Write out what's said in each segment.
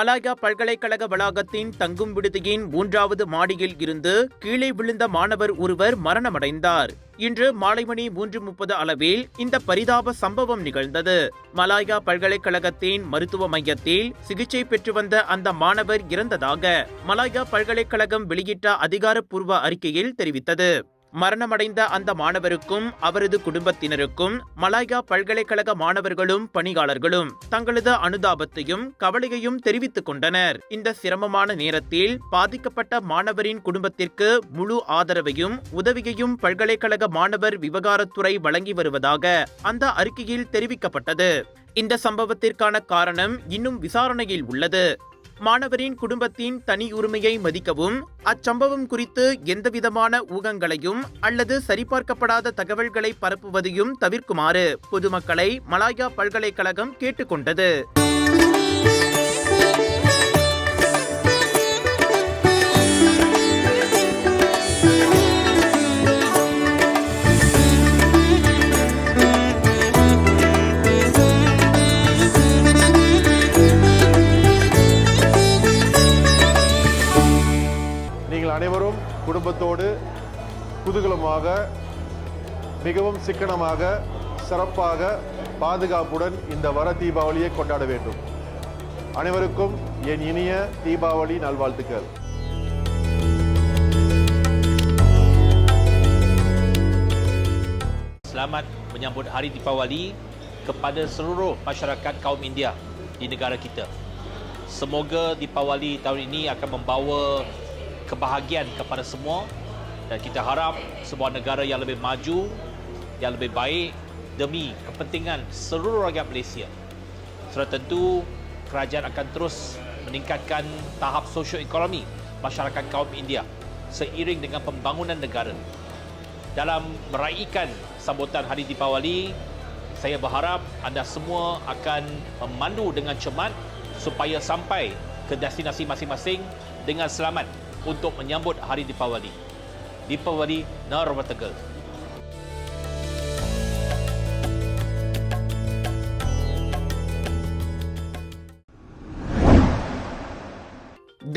Malaya பல்கலைக்கழக வளாகத்தின் தங்கும் விடுதியின் 3வது மாடியில் இருந்து கீழே விழுந்த மாணவர் ஒருவர் மரணமடைந்தார். இன்று மாலை மணி 3:30 அளவில் இந்த பரிதாப சம்பவம் நிகழ்ந்தது. மலாயா பல்கலைக்கழகத்தின் மருத்துவ மையத்தில் சிகிச்சை பெற்று வந்த அந்த மாணவர் இறந்ததாக மலாயா பல்கலைக்கழகம் வெளியிட்ட அதிகாரப்பூர்வ அறிக்கையில் தெரிவித்தது. மரணமடைந்த அந்த மாணவருக்கும் அவரது குடும்பத்தினருக்கும் மலாயா பல்கலைக்கழக மாணவர்களும் பணியாளர்களும் தங்களது அனுதாபத்தையும் கவலையையும் தெரிவித்துக் கொண்டனர். இந்த சிரமமான நேரத்தில் பாதிக்கப்பட்ட மாணவரின் குடும்பத்திற்கு முழு ஆதரவையும் உதவியையும் பல்கலைக்கழக மாணவர் விவகாரத்துறை வழங்கி வருவதாக அந்த அறிக்கையில் தெரிவிக்கப்பட்டது. இந்த சம்பவத்திற்கான காரணம் இன்னும் விசாரணையில் உள்ளது. மாணவரின் குடும்பத்தின் தனி உரிமையை மதிக்கவும் அச்சம்பவம் குறித்து எந்தவிதமான ஊகங்களையும் அல்லது சரிபார்க்கப்படாத தகவல்களை பரப்புவதையும் தவிர்க்குமாறு பொதுமக்களை மலாயா பல்கலைக்கழகம் கேட்டுக்கொண்டது. அனைவரும் குடும்பத்தோடு குதூகலமாக மிகவும் சிக்கனமாக சிறப்பாக பாதுகாப்புடன் இந்த வர தீபாவளியை கொண்டாட வேண்டும். அனைவருக்கும் என் இனிய தீபாவளி நல்வாழ்த்துக்கள். Selamat menyambut Hari Deepawali kepada seluruh masyarakat kaum India di negara kita. Semoga Deepawali tahun ini akan membawa kebahagiaan kepada semua dan kita harap sebuah negara yang lebih maju, yang lebih baik demi kepentingan seluruh rakyat Malaysia. Sudah tentu kerajaan akan terus meningkatkan tahap sosioekonomi masyarakat kaum India seiring dengan pembangunan negara. Dalam meraihkan sambutan Hari Deepawali, saya berharap anda semua akan memandu dengan cermat supaya sampai ke destinasi masing-masing dengan selamat untuk menyambut Hari Deepawali. Deepawali Narwatagal.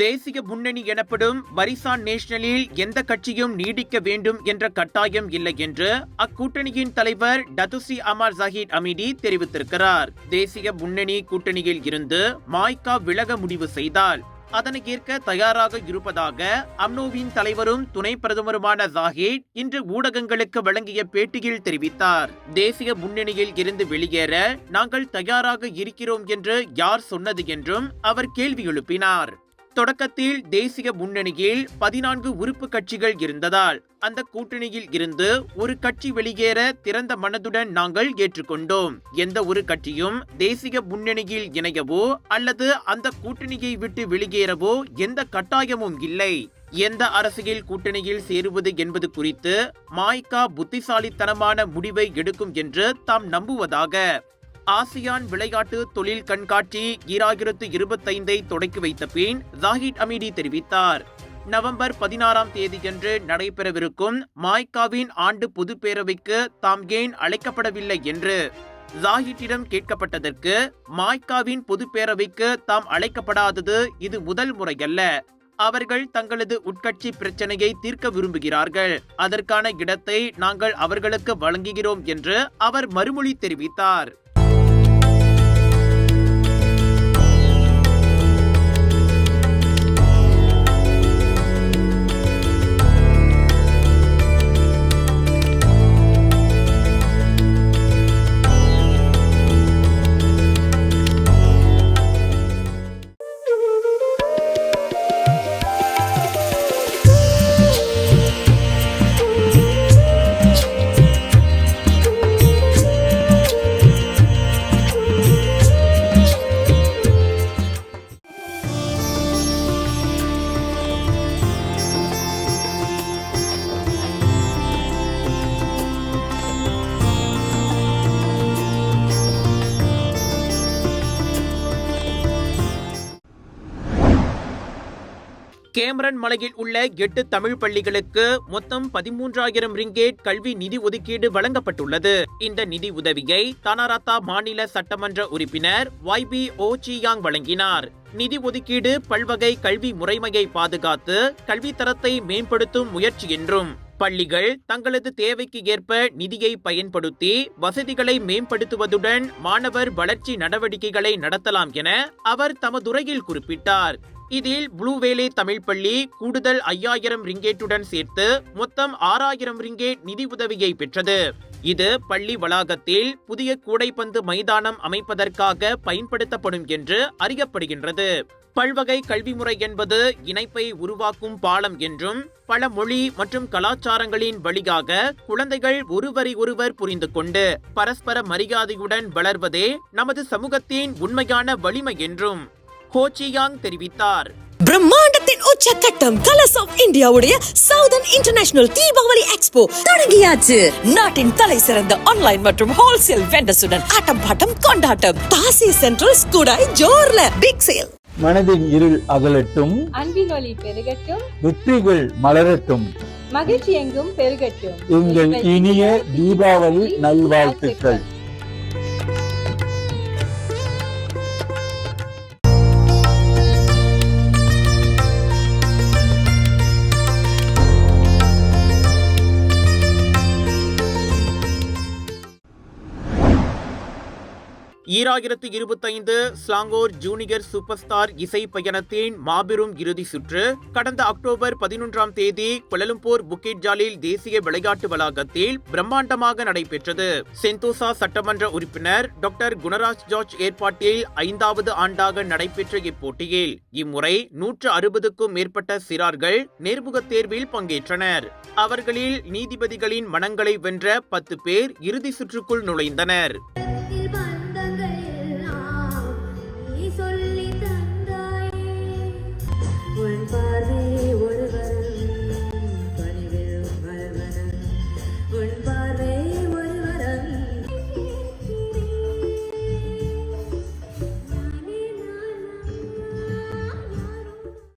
தேசிய முன்னணி எனப்படும் வரிசான் நேஷனலில் எந்த கட்சியும் நீடிக்க வேண்டும் என்ற கட்டாயம் இல்லை என்று அக்கூட்டணியின் தலைவர் டத்துஸ்ரீ அமார் ஜாஹிட் அமீடி தெரிவித்திருக்கிறார். தேசிய முன்னணி கூட்டணியில் இருந்து மாய்கா விலக முடிவு செய்தால் அதனை ஏற்க தயாராக இருப்பதாக அம்னோவின் தலைவரும் துணை பிரதமருமான ஜாஹிட் இன்று ஊடகங்களுக்கு வழங்கிய பேட்டியில் தெரிவித்தார். தேசிய முன்னணியில் இருந்து வெளியேற நாங்கள் தயாராக இருக்கிறோம் என்று யார் சொன்னது என்றும் அவர் கேள்வி எழுப்பினார். தொடக்கத்தில் தேசிய முன்னணியில் 14 உறுப்பு கட்சிகள் இருந்ததால் அந்த கூட்டணியில் இருந்து ஒரு கட்சி வெளியேற திறந்த மனதுடன் நாங்கள் ஏற்றுக்கொண்டோம். எந்த ஒரு கட்சியும் தேசிய முன்னணியில் இணையவோ அல்லது அந்த கூட்டணியை விட்டு வெளியேறவோ எந்த கட்டாயமும் இல்லை. எந்த அரசியல் கூட்டணியில் சேருவது என்பது குறித்து மாய்கா புத்திசாலித்தனமான முடிவை எடுக்கும் என்று தாம் நம்புவதாக ஆசியான் விளையாட்டு தொழில் கண்காட்சி 2025 தொடக்கி வைத்த பின் ஜாஹிட் அமீடி தெரிவித்தார். நவம்பர் 16ஆம் தேதியன்று நடைபெறவிருக்கும் மாய்காவின் ஆண்டு பொதுப்பேரவைக்கு தாம் ஏன் அழைக்கப்படவில்லை என்று ஜாஹிட்டிடம் கேட்கப்பட்டதற்கு மாய்காவின் பொதுப்பேரவைக்கு தாம் அழைக்கப்படாதது இது முதல் முறையல்ல. அவர்கள் தங்களது உட்கட்சி பிரச்சனையை தீர்க்க விரும்புகிறார்கள். அதற்கான இடத்தை நாங்கள் அவர்களுக்கு வழங்குகிறோம் என்று அவர் மறுமொழி தெரிவித்தார். கேமரன் மலையில் உள்ள 8 தமிழ் பள்ளிகளுக்கு மொத்தம் 13,000 ரிங்கேட் கல்வி நிதி ஒதுக்கீடு வழங்கப்பட்டுள்ளது. இந்த நிதி உதவியை தானாராத்தா மாநில சட்டமன்ற உறுப்பினர் YB ஓச்சியாங் வழங்கினார். நிதி ஒதுக்கீடு பல்வகை கல்வி முறைமையை பாதுகாத்து கல்வி தரத்தை மேம்படுத்தும் முயற்சி என்றும் பள்ளிகள் தங்களது தேவைக்கு ஏற்ப நிதியை பயன்படுத்தி வசதிகளை மேம்படுத்துவதுடன் மாணவர் வளர்ச்சி நடவடிக்கைகளை நடத்தலாம் என அவர் தமதுரையில் குறிப்பிட்டார். இதில் ப்ளூ வேலே தமிழ் பள்ளி கூடுதல் 5,000 ரிங்கேட்டுடன் சேர்த்து மொத்தம் 6,000 ரிங்கேட் நிதி உதவியை பெற்றது. இது பள்ளி வளாகத்தில் புதிய கூடைப்பந்து மைதானம் அமைப்பதற்காக பயன்படுத்தப்படும் என்று அறியப்படுகின்றது. பல்வகை கல்வி முறை என்பது இணைப்பை உருவாக்கும் பாலம் என்றும் பல மொழி மற்றும் கலாச்சாரங்களின் வழியாக குழந்தைகள் ஒருவரை ஒருவர் புரிந்து கொண்டு பரஸ்பர மரியாதையுடன் வளர்வதே நமது சமூகத்தின் உண்மையான வலிமை என்றும் ஹோச்சியாங் தெரிவித்தார். பிரம்மாண்டத்தின் உச்சக்கட்டம் கலர்ஸ் ஆஃப் இந்தியாவுடைய சவுதர்ன் இன்டர்நேஷனல் தீபாவளி எக்ஸ்போ தொடங்கியாச்சு. நாட்டின் தலை சிறந்த ஆன்லைன் மற்றும் ஹோல்சேல் வெண்டர்ஸுடன் ஆட்டம் பாட்டம் கொண்டாட்டம். தாசி சென்ட்ரல் ஸ்கூடாய் ஜோர்ல பிக் சேல். மனதின் இருள் அகலட்டும், அன்பின் ஒளி பெருகட்டும், வெற்றிகள் மலரட்டும், மகிழ்ச்சி எங்கும் பெருகட்டும். எங்கள் இனிய தீபாவளி நல்வாழ்த்துக்கள். ஈராயிரத்து 25 ஸ்லாங்கோர் ஜூனியர் சூப்பர் ஸ்டார் இசை பயணத்தின் மாபெரும் இறுதி சுற்று கடந்த அக்டோபர் 11ஆம் தேதி கோலலம்பூர் புக்கிட் ஜாலில் தேசிய விளையாட்டு வளாகத்தில் பிரம்மாண்டமாக நடைபெற்றது. செந்தோசா சட்டமன்ற உறுப்பினர் டாக்டர் குணராஜ் ஜார்ஜ் ஏற்பாட்டில் 5வது ஆண்டாக நடைபெற்ற இப்போட்டியில் இம்முறை 160க்கும் மேற்பட்ட சிறார்கள் நேர்முகத் தேர்வில் பங்கேற்றனர். அவர்களில் நீதிபதிகளின் மனங்களை வென்ற 10 பேர் இறுதி சுற்றுக்குள் நுழைந்தனர்.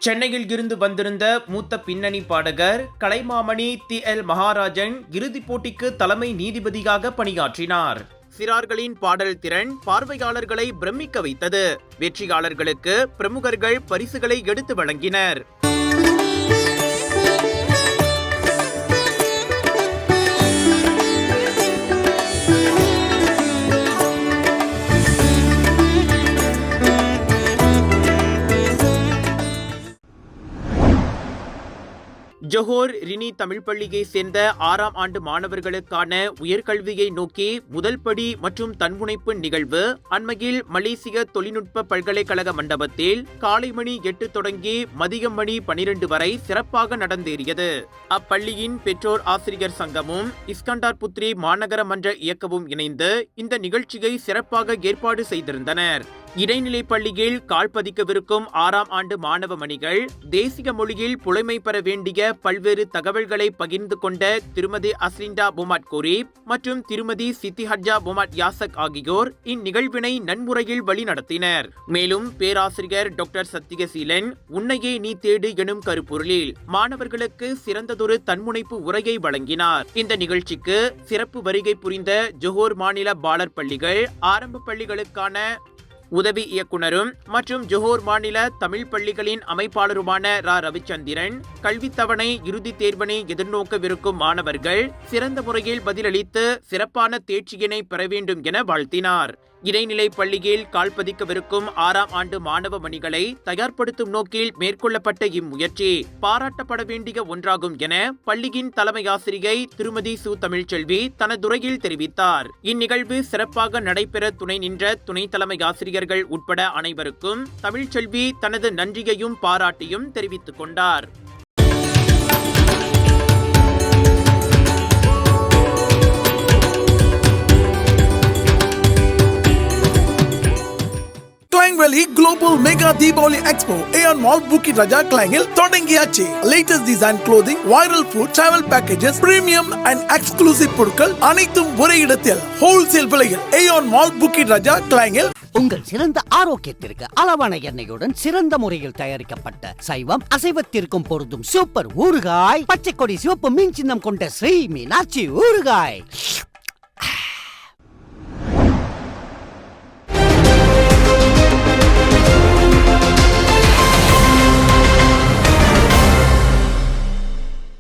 சென்னையில் இருந்து வந்திருந்த மூத்த பின்னணி பாடகர் கலைமாமணி TL மகாராஜன் இறுதிப் போட்டிக்கு தலைமை நீதிபதியாக பணியாற்றினார். சிறார்களின் பாடல் திறன் பார்வையாளர்களை பிரமிக்க வைத்தது. வெற்றியாளர்களுக்கு பிரமுகர்கள் பரிசுகளை எடுத்து வழங்கினர். ஜொஹோர் ரினி தமிழ் பள்ளியை சேர்ந்த 6ஆம் ஆண்டு மாணவர்களுக்கான உயர்கல்வியை நோக்கி முதல் படி மற்றும் தன்முனைப்பு நிகழ்வு அண்மையில் மலேசிய தொழில்நுட்ப பல்கலைக்கழக மண்டபத்தில் காலை மணி 8 தொடங்கி மதியம் மணி 12 வரை சிறப்பாக நடந்தேறியது. அப்பள்ளியின் பெற்றோர் ஆசிரியர் சங்கமும் இஸ்கண்டார் புத்ரி மாநகர மன்ற இயக்கமும் இணைந்து இந்த நிகழ்ச்சியை சிறப்பாக ஏற்பாடு செய்திருந்தனர். இடைநிலை பள்ளியில் கால்பதிக்கவிருக்கும் 6ஆம் ஆண்டு மாணவ மணிகள் தேசிய மொழியில் புலமை பெற வேண்டிய பல்வேறு தகவல்களை பகிர்ந்து கொண்ட திருமதி அஸ்லிண்டா பொமாட் கோரீப் மற்றும் திருமதி சித்திஹட்ஜா பொமாட் யாசக் ஆகியோர் இந்நிகழ்வினை நன்முறையில் வழிநடத்தினர். மேலும் பேராசிரியர் டாக்டர் சத்தியசீலன் உன்னையே நீ தேடு எனும் கருப்பொருளில் மாணவர்களுக்கு சிறந்ததொரு தன்முனைப்பு உரையை வழங்கினார். இந்த நிகழ்ச்சிக்கு சிறப்பு வருகை புரிந்த ஜொஹோர் மாநில பாலர் பள்ளிகள் ஆரம்ப பள்ளிகளுக்கான உதவி இயக்குனரும் மற்றும் ஜொஹோர் மாநில தமிழ் பள்ளிகளின் அமைப்பாளருமான ரவிச்சந்திரன் கல்வித்தவணை இறுதித் தேர்வினை எதிர்நோக்கவிருக்கும் மாணவர்கள் சிறந்த முறையில் பதிலளித்து சிறப்பான தேர்ச்சியினை பெற வேண்டும் என வாழ்த்தினார். இடைநிலை பள்ளியில் கால்பதிக்கவிருக்கும் 6ஆம் ஆண்டு மாணவ மணிகளை தயார்படுத்தும் நோக்கில் மேற்கொள்ளப்பட்ட இம்முயற்சி பாராட்டப்பட வேண்டிய ஒன்றாகும் என பள்ளியின் தலைமை ஆசிரியை திருமதி சு தமிழ்ச்செல்வி தனதுரையில் தெரிவித்தார். இந்நிகழ்வு சிறப்பாக நடைபெற துணை நின்ற துணை தலைமை ஆசிரியர்கள் உட்பட அனைவருக்கும் தமிழ்ச்செல்வி தனது நன்றியையும் பாராட்டியும் தெரிவித்துக் கொண்டார். Klang Valley Global Mega Deepavali Expo Aeon Mall Bukit Raja Klangil தொடங்கியாச்சு. Latest design clothing, viral food, travel packages, premium and exclusive பொருட்கள் அனைத்தும் ஒரே இடத்தில் wholesale விலையில் Aeon Mall Bukit Raja Klangil. உங்கள் சிறந்த ஆரோக்கியத்திற்கு அளவான எண்ணெயுடன் சிறந்த முறையில் தயாரிக்கப்பட்ட சைவம் அசைவத்திற்கும் பொருந்தும் சூப்பர் ஊறுகாய், பச்சை கொடி சிவப்பு மீன் சின்னம் கொண்ட ஸ்ரீ மீனாட்சி ஊறுகாய்.